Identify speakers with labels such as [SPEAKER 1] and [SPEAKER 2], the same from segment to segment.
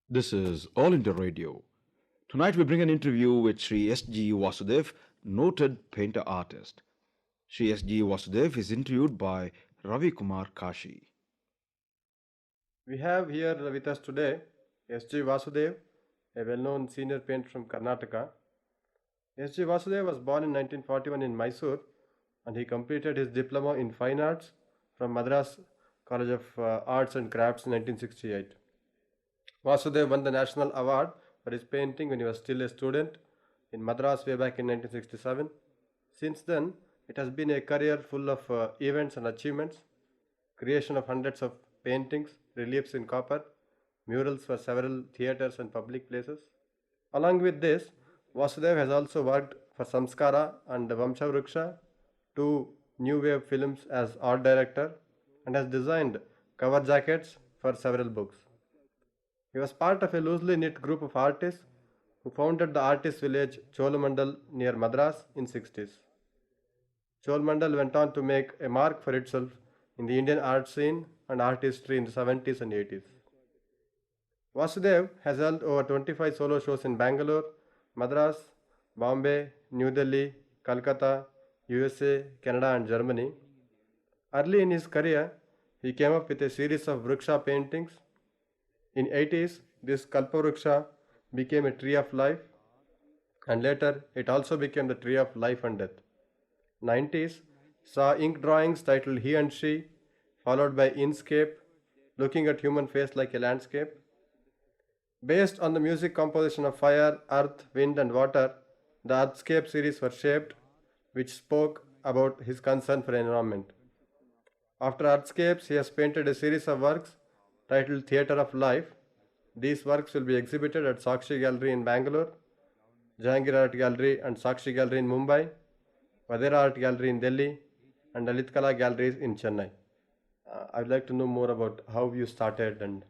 [SPEAKER 1] This is All India Radio. Tonight we bring an interview with Sri S.G. Vasudev, noted painter artist. Sri S.G. Vasudev is interviewed by Ravi Kumar Kashi.
[SPEAKER 2] We have here with us today S.G. Vasudev, a well known senior painter from Karnataka. S.G. Vasudev was born in 1941 in Mysore and he completed his diploma in fine arts from Madras College of Arts and Crafts in 1968. Vasudev won the national award for his painting when he was still a student in Madras way back in 1967. Since then, it has been a career full of events and achievements, creation of hundreds of paintings, reliefs in copper, murals for several theatres and public places. Along with this, Vasudev has also worked for Samskara and Vamshavruksha, two new wave films as art director, and has designed cover jackets for several books. He was part of a loosely knit group of artists who founded the artist village Cholamandal near Madras in 60s. Cholamandal went on to make a mark for itself in the Indian art scene and art history in the 70s and 80s. Vasudev has held over 25 solo shows in Bangalore, Madras, Bombay, New Delhi, Calcutta, USA, Canada, and Germany. Early in his career, he came up with a series of Vriksha paintings. In 80s, this Kalpavruksha became a tree of life, and later it also became the tree of life and death. 90s saw ink drawings titled He and She, followed by Inscape, looking at human face like a landscape. Based on the music composition of fire, earth, wind, and water, the Earthscape series was shaped, which spoke about his concern for environment. After Earthscapes, he has painted a series of works titled Theatre of Life. These works will be exhibited at Sakshi Gallery in Bangalore, Jahangir Art Gallery and Sakshi Gallery in Mumbai, Vadera Art Gallery in Delhi, and Lalit Kala Galleries in Chennai. I'd like to know more about how you started and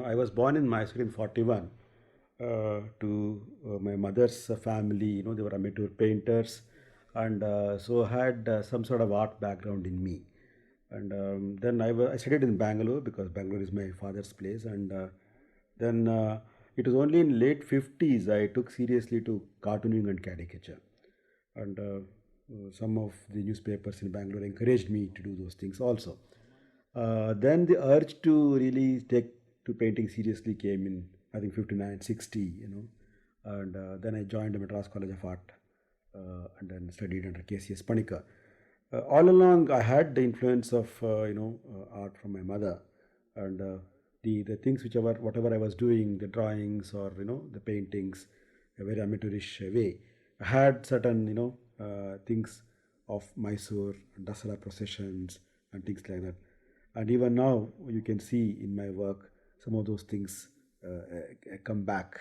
[SPEAKER 3] I was born in Mysore in 41 to my mother's family. They were amateur painters, and so had some sort of art background in me. And then I studied in Bangalore because Bangalore is my father's place. And then it was only in late 50s I took seriously to cartooning and caricature. And some of the newspapers in Bangalore encouraged me to do those things also. Then the urge to really take to painting seriously came in, I think, 59, 60. And then I joined the Madras College of Art and then studied under KCS Panikar. All along, I had the influence of, art from my mother, and the things whatever I was doing, the drawings or, the paintings, a very amateurish way, I had certain, things of Mysore, Dasara processions and things like that. And even now, you can see in my work some of those things come back,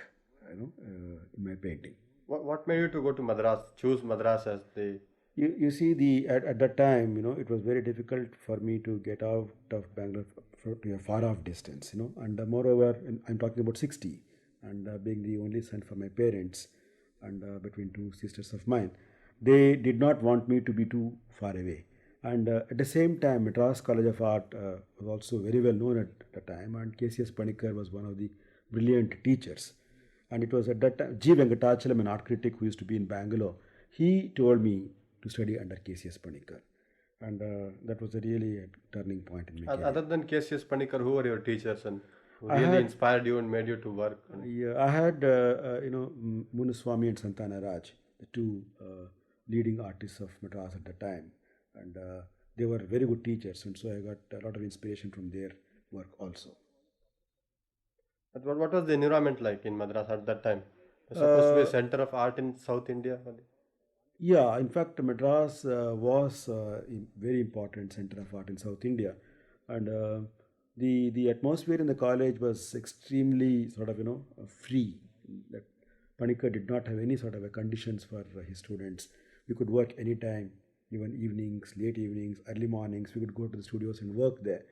[SPEAKER 3] in my painting.
[SPEAKER 2] what made you to go to Madras, choose Madras as the
[SPEAKER 3] You see, at that time, it was very difficult for me to get out of Bangalore to a far off distance, and moreover, I'm talking about 60, and being the only son for my parents, and between two sisters of mine, they did not want me to be too far away. And at the same time, Madras College of Art was also very well known at the time, and KCS Panikar was one of the brilliant teachers. And it was at that time, G. Venkatachalam, an art critic who used to be in Bangalore, he told me to study under KCS Panikar. And that was a really a turning point in my
[SPEAKER 2] other
[SPEAKER 3] career.
[SPEAKER 2] than KCS Panikar, who were your teachers and who
[SPEAKER 3] I
[SPEAKER 2] really
[SPEAKER 3] had
[SPEAKER 2] inspired you and made you to work? And
[SPEAKER 3] Yeah, I had Munuswamy and Santana Raj, the two leading artists of Madras at the time, and they were very good teachers, and so I got a lot of inspiration from their work also.
[SPEAKER 2] what was the environment like in Madras at that time? It was supposed to be a
[SPEAKER 3] Uh,
[SPEAKER 2] center of art in South India.
[SPEAKER 3] yeah, in fact, Madras was a very important center of art in South India, and the atmosphere in the college was extremely sort of free. That Panikar did not have any sort of a conditions for his students. We could work anytime, even evenings, late evenings, early mornings. We could go to the studios and work there,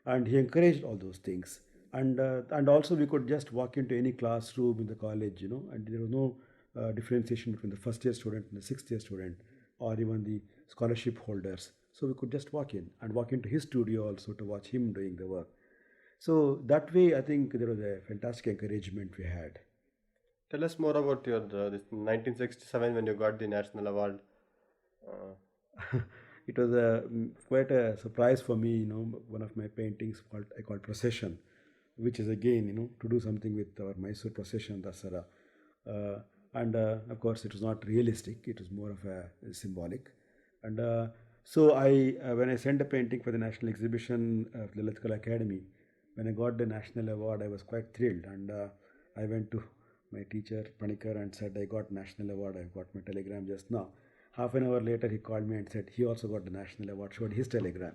[SPEAKER 3] and he encouraged all those things. And also we could just walk into any classroom in the college, and there was no differentiation between the first year student and the sixth year student, or even the scholarship holders. So we could just walk in and walk into his studio also to watch him doing the work. So that way, I think there was a fantastic encouragement we had.
[SPEAKER 2] Tell us more about your this 1967 when you got the national award. Uh,
[SPEAKER 3] It was a quite a surprise for me. One of my paintings I called Procession, which is again to do something with our Mysore procession Dasara, and of course it was not realistic. It was more of a symbolic, and so I when I sent a painting for the national exhibition of the Lalit Kala Academy, when I got the national award, I was quite thrilled, and I went to my teacher Panikar and said, I got national award. I got my telegram just now. Half an hour later, he called me and said he also got the national award. Showed his telegram.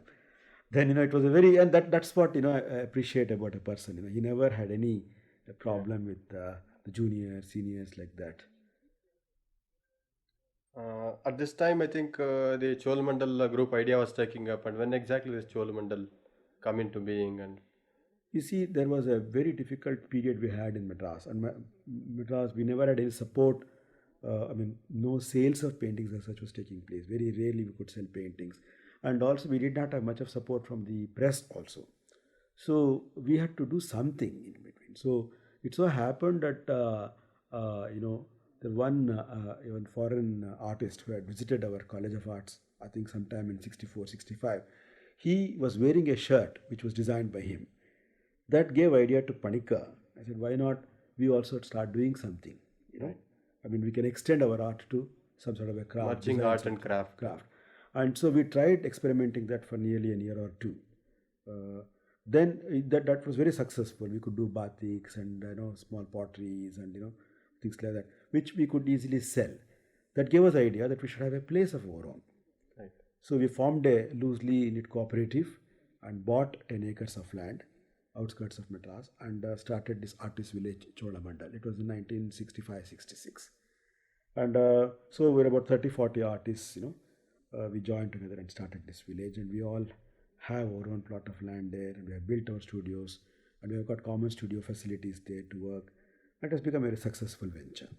[SPEAKER 3] Then it was a very, and that's what I appreciate about a person. He never had any problem with the juniors, seniors like that.
[SPEAKER 2] at this time, I think the Cholamandal group idea was taking up, and when exactly this Cholamandal come into being? And
[SPEAKER 3] You see, there was a very difficult period we had in Madras, and Madras we never had any support. I mean, no sales of paintings as such was taking place. Very rarely we could sell paintings, and also we did not have much of support from the press also. So we had to do something in between. So it so happened that the one even foreign artist who had visited our College of Arts, I think sometime in 64, 65, he was wearing a shirt which was designed by him. That gave idea to Panika. I said, why not we also start doing something?
[SPEAKER 2] Right.
[SPEAKER 3] I mean, we can extend our art to some sort of a craft.
[SPEAKER 2] Merging
[SPEAKER 3] design
[SPEAKER 2] art and
[SPEAKER 3] something,
[SPEAKER 2] craft.
[SPEAKER 3] And so we tried experimenting that for nearly a year or two. Then that was very successful. We could do batiks and small potteries and things like that, which we could easily sell. That gave us the idea that we should have a place of our own.
[SPEAKER 2] Right.
[SPEAKER 3] So we formed a loosely knit cooperative and bought 10 acres of land outskirts of Madras and started this artist village Cholamandal. It was in 1965-66. And so we're about 30-40 artists, we joined together and started this village, and we all have our own plot of land there, and we have built our studios, and we have got common studio facilities there to work. It has become a very successful venture.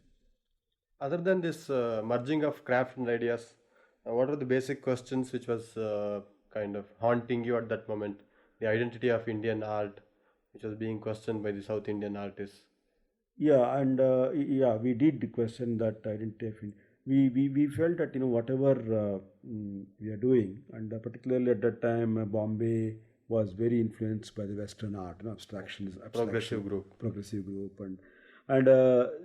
[SPEAKER 2] Other than this merging of craft and ideas, what are the basic questions which was kind of haunting you at that moment? The identity of Indian art, which was being questioned by the South Indian artists.
[SPEAKER 3] Yeah, and we did question that identity of we felt that whatever we are doing, and particularly at that time Bombay was very influenced by the Western art,
[SPEAKER 2] Progressive group.
[SPEAKER 3] progressive group, and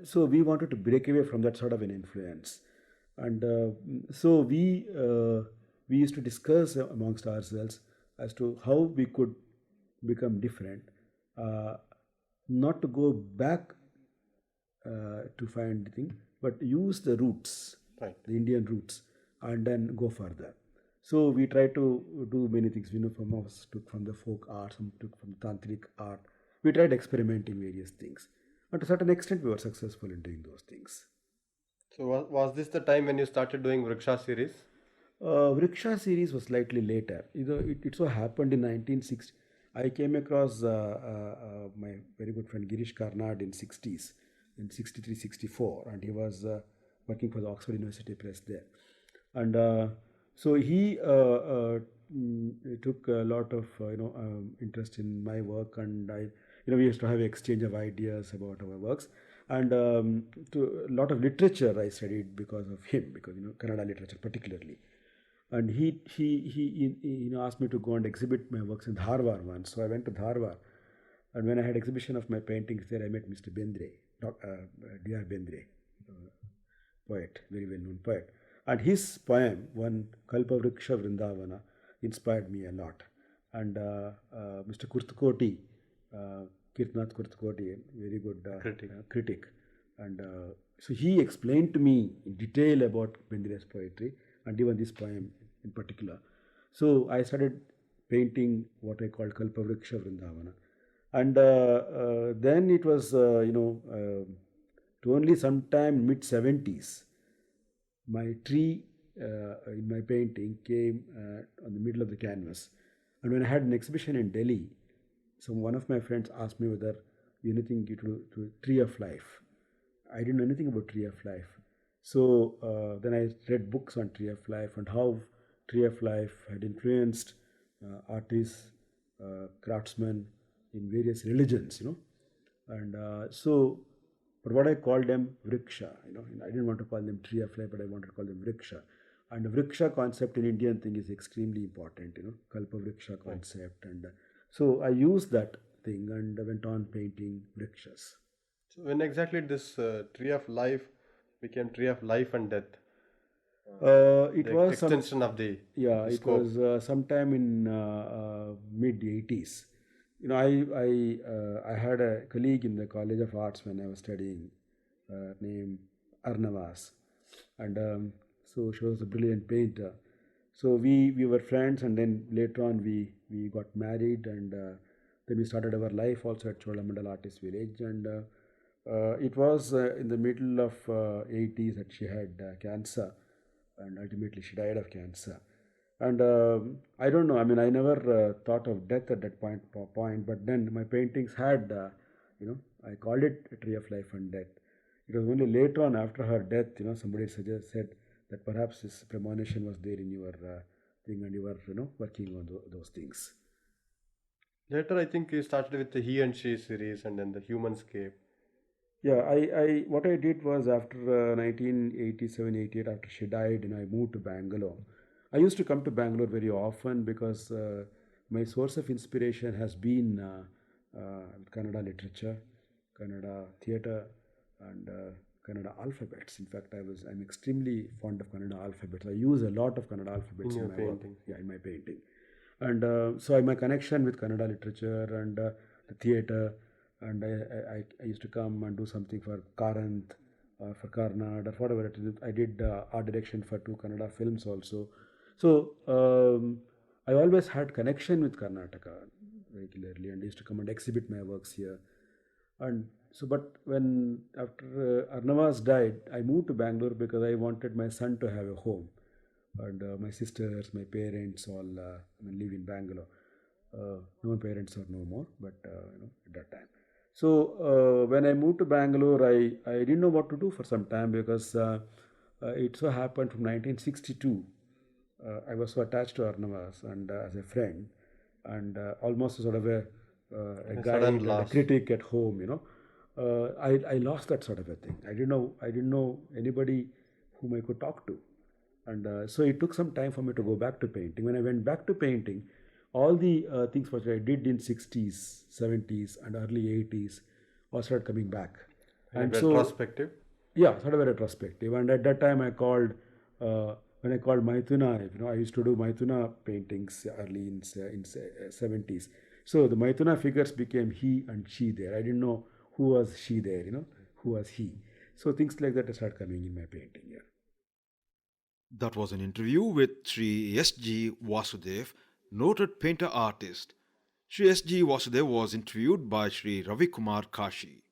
[SPEAKER 3] so we wanted to break away from that sort of an influence, and so we used to discuss amongst ourselves as to how we could become different, not to go back to find the thing, but use the roots,
[SPEAKER 2] Right.
[SPEAKER 3] the Indian roots, and then go further. So we try to do many things. From us took from the folk art, some took from tantric art. We tried experimenting various things, and to a certain extent, we were successful in doing those things.
[SPEAKER 2] So was this the time when you started doing Vriksha series?
[SPEAKER 3] Vriksha series was slightly later. It so happened in 1960. I came across my very good friend Girish Karnad in 60s, in 63, 64, and he was working for the Oxford University Press there. And so he took a lot of interest in my work, and we used to have exchange of ideas about our works, and to a lot of literature I studied because of him, because Kannada literature particularly. And he asked me to go and exhibit my works in Dharwar once. So I went to Dharwar, and when I had exhibition of my paintings there, I met Mr. Bendre, D.R. Bendre, poet, very well-known poet. And his poem, one Kalpavriksha Vrindavana, inspired me a lot. And Mr. Kurtukoti, Kirtnath Kurtukoti, very good critic. And so he explained to me in detail about Bendre's poetry, and even this poem in particular. So I started painting what I called Kalpavriksha Vrindavana. And then it was, to only sometime mid-70s, my tree in my painting came on the middle of the canvas. And when I had an exhibition in Delhi, one of my friends asked me whether anything to Tree of Life. I didn't know anything about Tree of Life. So then I read books on Tree of Life and how Tree of Life had influenced artists, craftsmen, in various religions, and but what I called them vriksha, and I didn't want to call them tree of life, but I wanted to call them vriksha. And the vriksha concept in Indian thing is extremely important, kalpa vriksha concept, and so I used that thing and went on painting vrikshas.
[SPEAKER 2] So when exactly this tree of life became tree of life and death?
[SPEAKER 3] It
[SPEAKER 2] The
[SPEAKER 3] was
[SPEAKER 2] extension of the
[SPEAKER 3] yeah, it
[SPEAKER 2] scope.
[SPEAKER 3] was sometime in mid 80s. I had a colleague in the College of Arts when I was studying, named Arnavas, and so she was a brilliant painter. So we were friends, and then later on we got married, and then we started our life also at Cholamandal Artist Village, and it was in the middle of 80s that she had cancer, and ultimately she died of cancer. And I don't know. I mean, I never thought of death at that point. But then my paintings had, I called it a tree of life and death. It was only later on, after her death, somebody said that perhaps this premonition was there in your thing, and you were, working on those things.
[SPEAKER 2] Later, I think you started with the He and She series and then the Humanscape.
[SPEAKER 3] Yeah, I what I did was after 1987, 88, after she died, I moved to Bangalore. I used to come to Bangalore very often because my source of inspiration has been Kannada literature, Kannada theatre, and Kannada alphabets. In fact, I'm extremely fond of Kannada alphabets. I use a lot of Kannada alphabets
[SPEAKER 2] In
[SPEAKER 3] in
[SPEAKER 2] your
[SPEAKER 3] my work.
[SPEAKER 2] painting.
[SPEAKER 3] Yeah, in my painting, and so my connection with Kannada literature and the theatre, and I used to come and do something for Karanth, for Karnad, or whatever it is. I did art direction for 2 Kannada films also. So I always had connection with Karnataka regularly, and used to come and exhibit my works here. And so, but when after Arnavas died, I moved to Bangalore because I wanted my son to have a home, and my sisters, my parents all live in Bangalore. No parents are no more, but at that time. So when I moved to Bangalore, I didn't know what to do for some time because it so happened from 1962. I was so attached to Arnavas and as a friend, and almost sort of a
[SPEAKER 2] A sudden
[SPEAKER 3] guide and a
[SPEAKER 2] loss.
[SPEAKER 3] critic at home. I lost that sort of a thing. I didn't know anybody whom I could talk to, and so it took some time for me to go back to painting. When I went back to painting, all the things which I did in 60s, 70s, and early 80s all started coming back,
[SPEAKER 2] In a
[SPEAKER 3] and so
[SPEAKER 2] retrospective.
[SPEAKER 3] yeah, sort of a retrospective. And at that time, I called when I called Maithuna. I used to do Maithuna paintings early in 70s. So the Maithuna figures became he and she there. I didn't know who was she there. Who was he. So things like that started coming in my painting. Yeah.
[SPEAKER 1] That was an interview with Sri S.G. Vasudev, noted painter artist. Sri S.G. Vasudev was interviewed by Sri Ravi Kumar Kashi.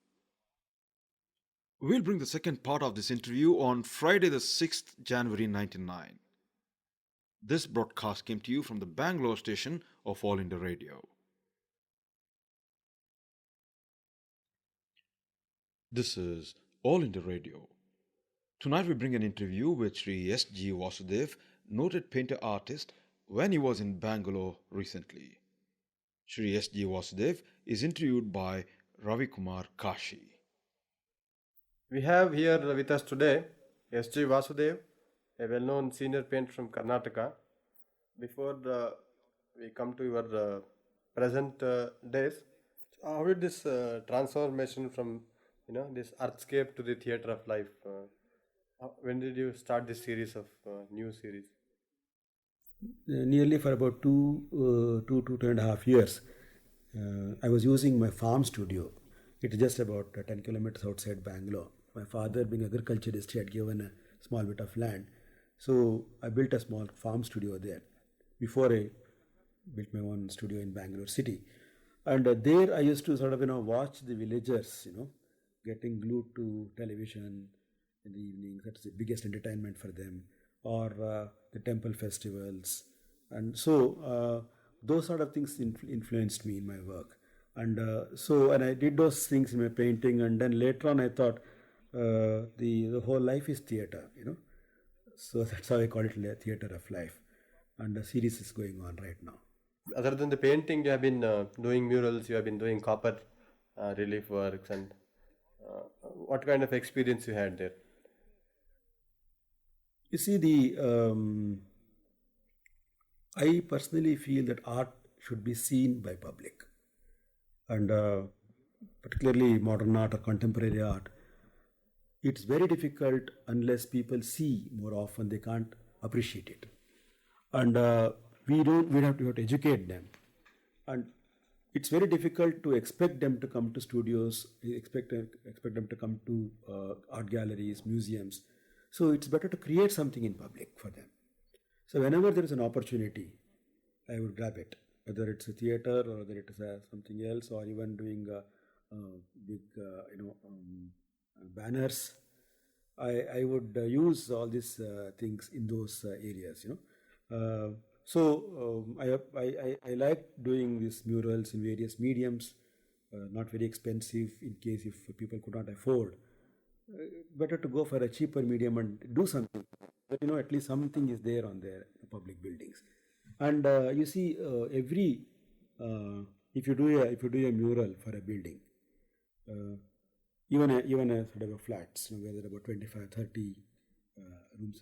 [SPEAKER 1] We'll bring the second part of this interview on Friday, the 6th January 1999. This broadcast came to you from the Bangalore station of All India Radio. This is All India Radio. Tonight we bring an interview with Sri S.G. Vasudev, noted painter artist, when he was in Bangalore recently. Sri S.G. Vasudev is interviewed by Ravi Kumar Kashi.
[SPEAKER 2] We have here with us today S.G. Vasudev, a well-known senior painter from Karnataka. Before we come to your present days, how did this transformation from this earthscape to the theatre of life? When did you start this series of new series?
[SPEAKER 3] Nearly for about two and a half years, I was using my farm studio. It is just about 10 kilometers outside Bangalore. My father, being agriculturist, he had given a small bit of land. So I built a small farm studio there before I built my own studio in Bangalore city. And there I used to sort of, watch the villagers, getting glued to television in the evenings. That's the biggest entertainment for them. Or the temple festivals. And so those sort of things influenced me in my work. And and I did those things in my painting. And then later on I thought the whole life is theatre, So that's how I call it theatre of life. And the series is going on right now.
[SPEAKER 2] Other than the painting, you have been doing murals, you have been doing copper relief works, and what kind of experience you had there?
[SPEAKER 3] You see, I personally feel that art should be seen by public, and particularly modern art or contemporary art. It's very difficult unless people see more often. They can't appreciate it, and we don't. We have to educate them, and it's very difficult to expect them to come to studios, expect them to come to art galleries, museums. So it's better to create something in public for them. So whenever there is an opportunity, I would grab it, whether it's a theater or whether it is something else, or even doing big, banners. I would use all these things in those areas, I like doing these murals in various mediums, not very expensive in case if people could not afford. Better to go for a cheaper medium and do something. But at least something is there on their public buildings. And you see, every if you do a mural for a building, even a sort of a flats, where there are about 25, 30 rooms,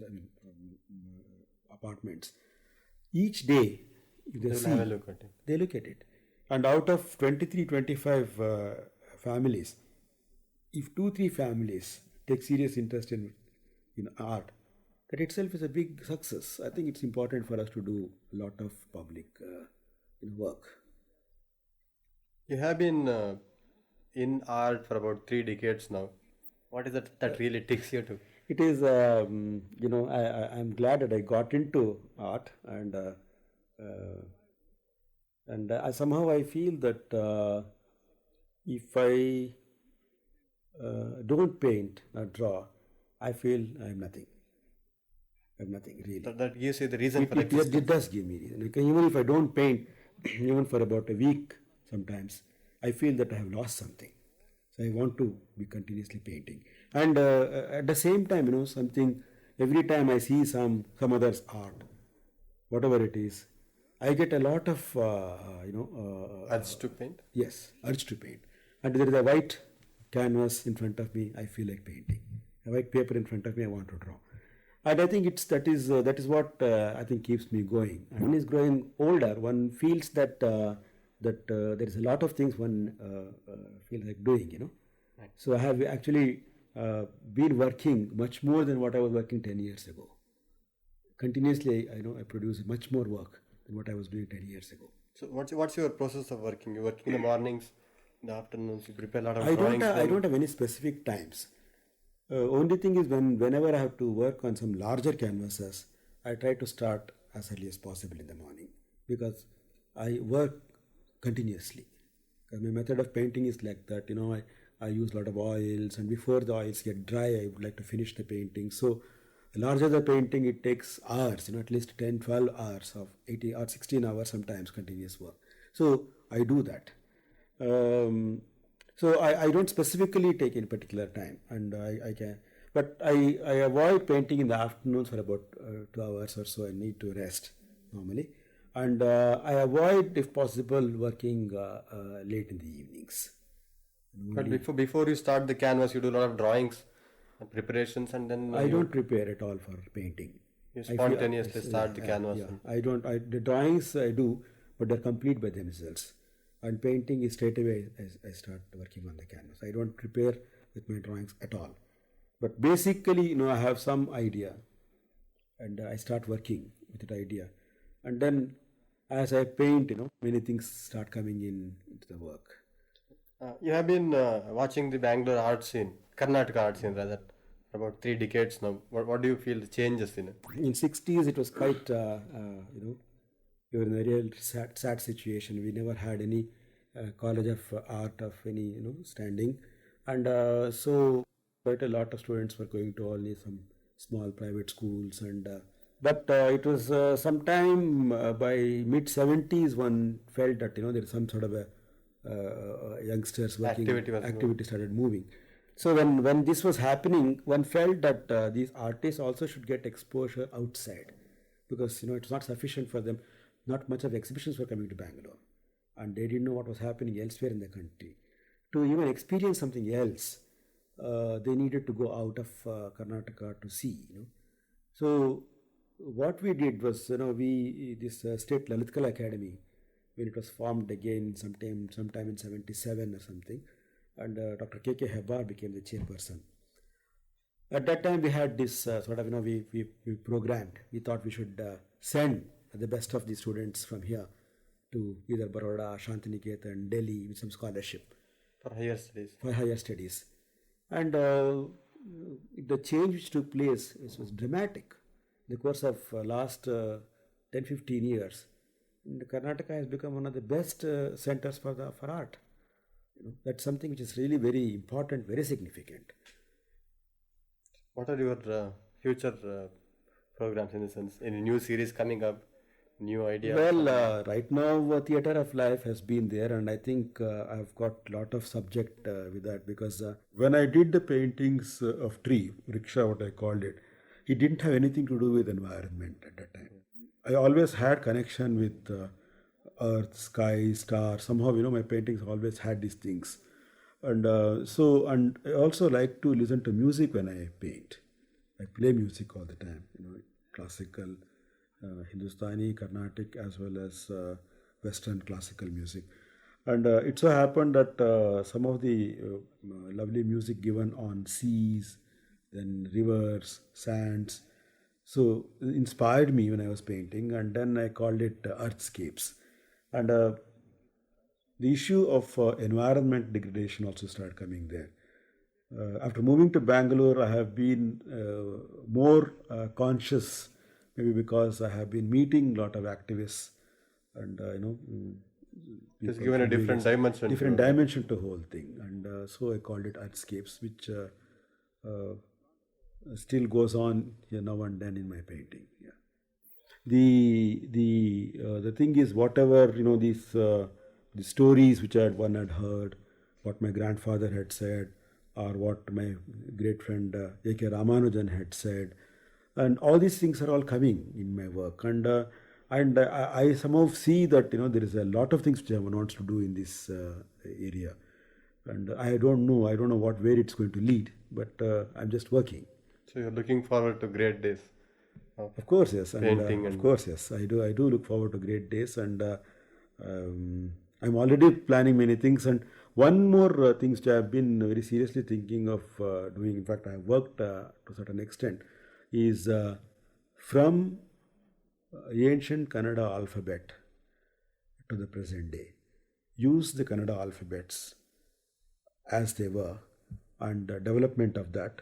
[SPEAKER 3] apartments. Each day, if they
[SPEAKER 2] They will
[SPEAKER 3] see,
[SPEAKER 2] have a look at it.
[SPEAKER 3] they look at it. And out of 23, 25 families, if 2, 3 families take serious interest in art, that itself is a big success. I think it's important for us to do a lot of public work.
[SPEAKER 2] You have been in art for about 3 decades now. What is it that really takes you to?
[SPEAKER 3] It is, I'm glad that I got into art, and somehow I feel that if I don't paint or draw, I feel I am nothing. I have nothing really.
[SPEAKER 2] That gives you the reason for
[SPEAKER 3] It
[SPEAKER 2] existence.
[SPEAKER 3] does give me reason. Like, even if I don't paint, even for about a week, sometimes I feel that I have lost something. So I want to be continuously painting. And at the same time, something. Every time I see some other's art, whatever it is, I get a lot of
[SPEAKER 2] Urge to paint.
[SPEAKER 3] yes, urge to paint. And there is a white canvas in front of me, I feel like painting. A white paper in front of me, I want to draw. And I think that is what I think keeps me going. And when is growing older, one feels that there is a lot of things one feels like doing.
[SPEAKER 2] Right.
[SPEAKER 3] So I have actually been working much more than what I was working 10 years ago. Continuously, I produce much more work than what I was doing 10 years ago.
[SPEAKER 2] So what's your process of working? You working in the mornings, in the afternoons. You prepare a lot of
[SPEAKER 3] I
[SPEAKER 2] drawings.
[SPEAKER 3] don't have any specific times. Only thing is whenever I have to work on some larger canvases, I try to start as early as possible in the morning, because I work continuously. Because my method of painting is like that. I use a lot of oils, and before the oils get dry, I would like to finish the painting. So the larger the painting, it takes hours, at least 10, 12 hours of 80 or 16 hours sometimes continuous work. So I do that. So I don't specifically take any particular time, and I can, but I avoid painting in the afternoons for about 2 hours or so. I need to rest normally, and I avoid, if possible, working late in the evenings.
[SPEAKER 2] But before you start the canvas, you do a lot of drawings and preparations, and then
[SPEAKER 3] I don't prepare at all for painting.
[SPEAKER 2] you
[SPEAKER 3] I feel-
[SPEAKER 2] spontaneously start the canvas.
[SPEAKER 3] Yeah, I don't. The drawings I do, but they're complete by themselves. And painting is straight away I start working on the canvas. I don't prepare with my drawings at all. But basically, I have some idea, and I start working with that idea. And then as I paint, many things start coming into the work.
[SPEAKER 2] You have been watching the Bangalore art scene, Karnataka art scene rather, for about 3 decades now. What do you feel the changes in it?
[SPEAKER 3] In 60s, it was quite, we were in a real sad situation. We never had any college of art of any, standing. And so quite a lot of students were going to only some small private schools. And but it was sometime by mid-70s, one felt that, there is some sort of a youngsters working activity started moving. So when this was happening, one felt that these artists also should get exposure outside, because it's not sufficient for them. not much of exhibitions were coming to Bangalore, and they didn't know what was happening elsewhere in the country. To even experience something else, they needed to go out of Karnataka to see. So what we did was, we this State Lalit Kala Academy, when it was formed again sometime in '77 or something, and Dr. K.K. Hebbar became the chairperson. At that time, we had this we programmed. We thought we should send the best of the students from here to either Baroda, Shantiniketan, Delhi with some scholarship
[SPEAKER 2] For higher studies.
[SPEAKER 3] for higher studies. And the change which took place was dramatic. In the course of last 10-15 years, and Karnataka has become one of the best centers for art. That's something which is really very important, very significant.
[SPEAKER 2] What are your future programs in the sense? Any new series coming up? New idea?
[SPEAKER 3] Well, right now, Theatre of Life has been there, and I think I've got a lot of subject with that, because when I did the paintings of tree, rickshaw, what I called it didn't have anything to do with environment at that time. I always had connection with earth, sky, star. Somehow, my paintings always had these things. And and I also like to listen to music when I paint. I play music all the time, classical, Hindustani, Carnatic, as well as Western classical music. And it so happened that some of the lovely music given on seas, then rivers, sands, so inspired me when I was painting, and then I called it Earthscapes. And the issue of environment degradation also started coming there. After moving to Bangalore, I have been more conscious, maybe because I have been meeting a lot of activists, and
[SPEAKER 2] It's
[SPEAKER 3] people
[SPEAKER 2] given a
[SPEAKER 3] from
[SPEAKER 2] different
[SPEAKER 3] various-
[SPEAKER 2] dimension.
[SPEAKER 3] different dimension to the whole thing, and so I called it Earthscapes, which still goes on here now and then in my painting. Yeah. The thing is, whatever these the stories which one had heard, what my grandfather had said, or what my great friend A.K. Ramanujan had said, and all these things are all coming in my work, and I somehow see that there is a lot of things which one wants to do in this area, and I don't know where it's going to lead, but I'm just working.
[SPEAKER 2] So you're looking forward to great days.
[SPEAKER 3] Of course, yes, and
[SPEAKER 2] Painting
[SPEAKER 3] of
[SPEAKER 2] and-
[SPEAKER 3] course, yes, I do look forward to great days, and I'm already planning many things. And one more thing which I have been very seriously thinking of doing. In fact, I have worked to a certain extent, is from ancient Kannada alphabet to the present day. Use the Kannada alphabets as they were, and development of that,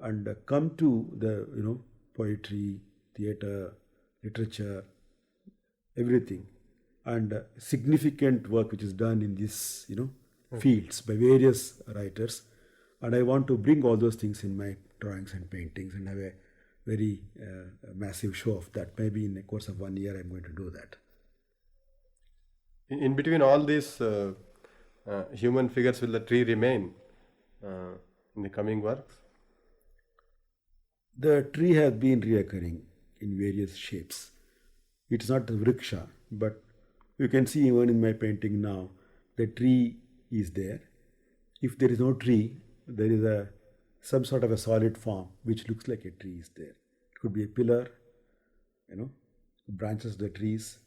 [SPEAKER 3] and come to the poetry, theatre, literature, everything, and significant work which is done in these fields by various writers, and I want to bring all those things in my drawings and paintings and have a very massive show of that. Maybe in the course of 1 year I'm going to do that.
[SPEAKER 2] In between all these human figures, will the tree remain in the coming works?
[SPEAKER 3] The tree has been reoccurring in various shapes. It's not the vriksha, but you can see even in my painting now, the tree is there. If there is no tree, there is some sort of a solid form which looks like a tree is there. It could be a pillar, branches of the trees.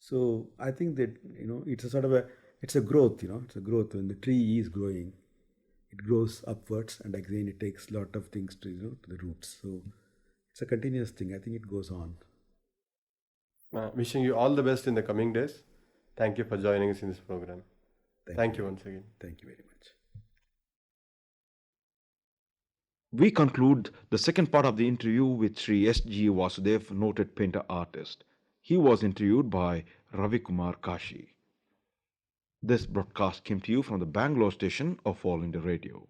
[SPEAKER 3] So I think that it's a sort of it's a growth. It's a growth. When the tree is growing, it grows upwards, and again it takes a lot of things to to the roots. So it's a continuous thing. I think it goes on.
[SPEAKER 2] Wishing you all the best in the coming days. Thank you for joining us in this program. Thank you once again.
[SPEAKER 3] Thank you very much.
[SPEAKER 1] We conclude the second part of the interview with Sri S.G. Vasudev, noted painter artist. He was interviewed by Ravi Kumar Kashi. This broadcast came to you from the Bangalore station of All India Radio.